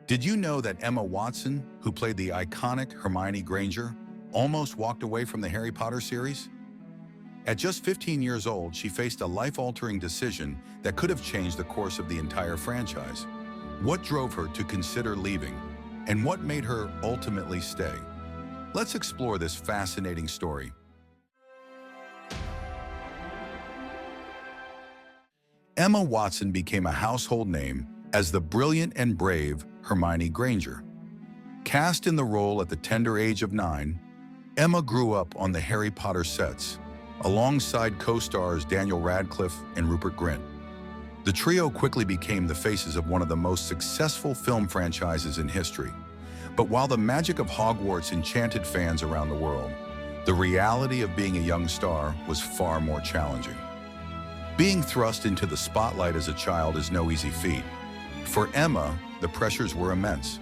Did you know that Emma Watson, who played the iconic Hermione Granger, almost walked away from the Harry Potter series? At just 15 years old, she faced a life-altering decision that could have changed the course of the entire franchise. What drove her to consider leaving, and what made her ultimately stay? Let's explore this fascinating story. Emma Watson became a household name as the brilliant and brave Hermione Granger. Cast in the role at the tender age of 9, Emma grew up on the Harry Potter sets, alongside co-stars Daniel Radcliffe and Rupert Grint. The trio quickly became the faces of one of the most successful film franchises in history. But while the magic of Hogwarts enchanted fans around the world, the reality of being a young star was far more challenging. Being thrust into the spotlight as a child is no easy feat. For Emma, the pressures were immense.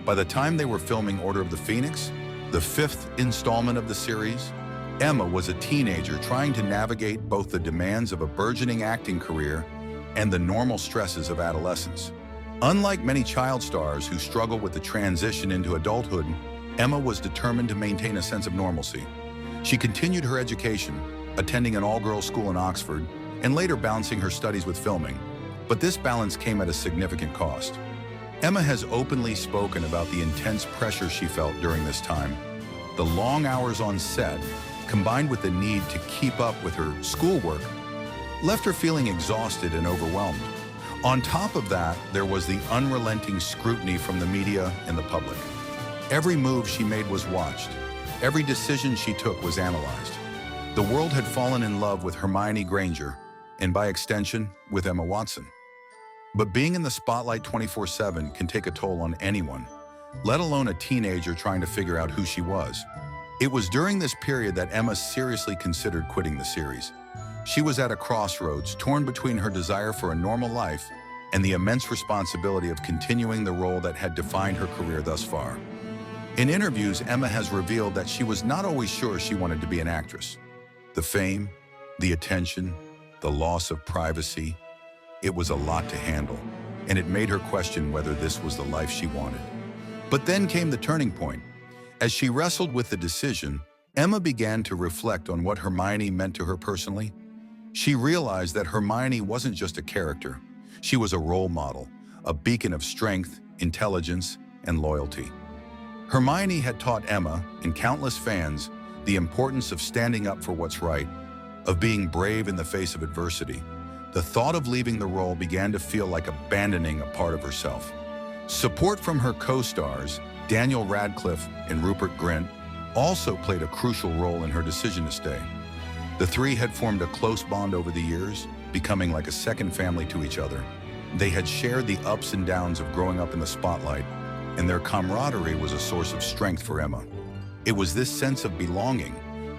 By the time they were filming Order of the Phoenix, the 5th installment of the series, Emma was a teenager trying to navigate both the demands of a burgeoning acting career and the normal stresses of adolescence. Unlike many child stars who struggle with the transition into adulthood, Emma was determined to maintain a sense of normalcy. She continued her education, attending an all-girls school in Oxford, and later balancing her studies with filming. But this balance came at a significant cost. Emma has openly spoken about the intense pressure she felt during this time. The long hours on set, combined with the need to keep up with her schoolwork, left her feeling exhausted and overwhelmed. On top of that, there was the unrelenting scrutiny from the media and the public. Every move she made was watched. Every decision she took was analyzed. The world had fallen in love with Hermione Granger, and by extension, with Emma Watson. But being in the spotlight 24/7 can take a toll on anyone, let alone a teenager trying to figure out who she was. It was during this period that Emma seriously considered quitting the series. She was at a crossroads, torn between her desire for a normal life and the immense responsibility of continuing the role that had defined her career thus far. In interviews, Emma has revealed that she was not always sure she wanted to be an actress. The fame, the attention, the loss of privacy, it was a lot to handle, and it made her question whether this was the life she wanted. But then came the turning point. As she wrestled with the decision, Emma began to reflect on what Hermione meant to her personally. She realized that Hermione wasn't just a character. She was a role model, a beacon of strength, intelligence, and loyalty. Hermione had taught Emma and countless fans the importance of standing up for what's right, of being brave in the face of adversity. The thought of leaving the role began to feel like abandoning a part of herself. Support from her co-stars, Daniel Radcliffe and Rupert Grint, also played a crucial role in her decision to stay. The three had formed a close bond over the years, becoming like a second family to each other. They had shared the ups and downs of growing up in the spotlight, and their camaraderie was a source of strength for Emma. It was this sense of belonging,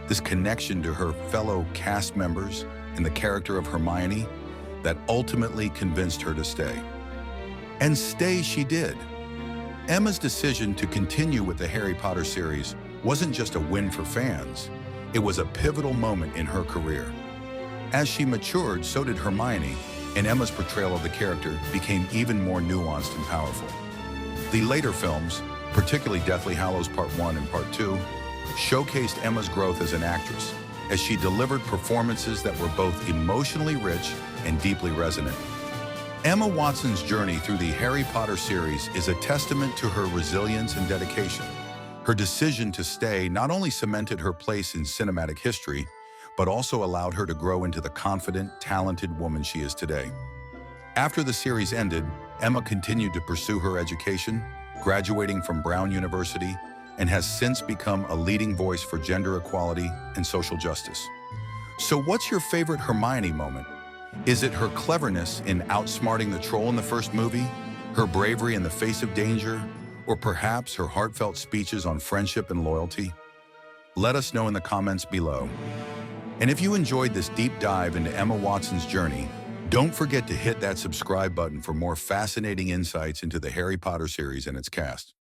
this connection to her fellow cast members and the character of Hermione, that ultimately convinced her to stay. And stay she did. Emma's decision to continue with the Harry Potter series wasn't just a win for fans, it was a pivotal moment in her career. As she matured, so did Hermione, and Emma's portrayal of the character became even more nuanced and powerful. The later films, particularly Deathly Hallows Part 1 and Part 2, showcased Emma's growth as an actress, as she delivered performances that were both emotionally rich and deeply resonant. Emma Watson's journey through the Harry Potter series is a testament to her resilience and dedication. Her decision to stay not only cemented her place in cinematic history, but also allowed her to grow into the confident, talented woman she is today. After the series ended, Emma continued to pursue her education, graduating from Brown University, and has since become a leading voice for gender equality and social justice. So what's your favorite Hermione moment? Is it her cleverness in outsmarting the troll in the first movie, her bravery in the face of danger, or perhaps her heartfelt speeches on friendship and loyalty? Let us know in the comments below. And if you enjoyed this deep dive into Emma Watson's journey, don't forget to hit that subscribe button for more fascinating insights into the Harry Potter series and its cast.